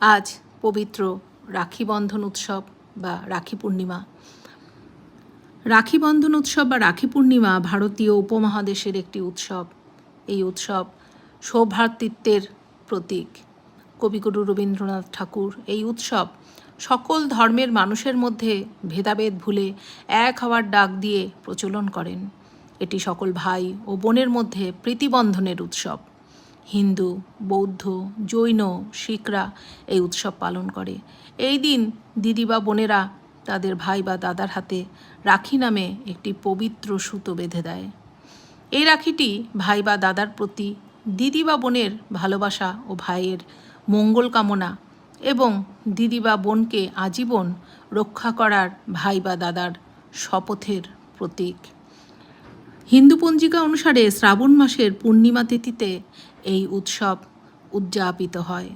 আজ পবিত্র রাখি বন্ধন উৎসব বা রাখি পূর্ণিমা। রাখি বন্ধন উৎসব বা রাখি পূর্ণিমা ভারতীয় উপমহাদেশের একটি উৎসব। এই উৎসব সৌভ্রাতৃত্বের প্রতীক। কবিগুরু রবীন্দ্রনাথ ঠাকুর এই উৎসব সকল ধর্মের মানুষের মধ্যে ভেদাভেদ ভুলে এক হওয়ার ডাক দিয়ে প্রচলন করেন। এটি সকল ভাই ও বোনের মধ্যে প্রীতিবন্ধনের উৎসব। হিন্দু, বৌদ্ধ, জৈন, শিখরা এই উৎসব পালন করে। এই দিন দিদি বা বোনেরা তাদের ভাই বা দাদার হাতে রাখি নামে একটি পবিত্র সুতো বেঁধে দেয়। এই রাখিটি ভাই বা দাদার প্রতি দিদি বা বোনের ভালোবাসা ও ভাইয়ের মঙ্গল কামনা এবং দিদি বা বোনকে আজীবন রক্ষা করার ভাই বা দাদার শপথের প্রতীক। হিন্দু পঞ্জিকা অনুসারে শ্রাবণ মাসের পূর্ণিমা তিথিতে এই উৎসব উদযাপিত হয়।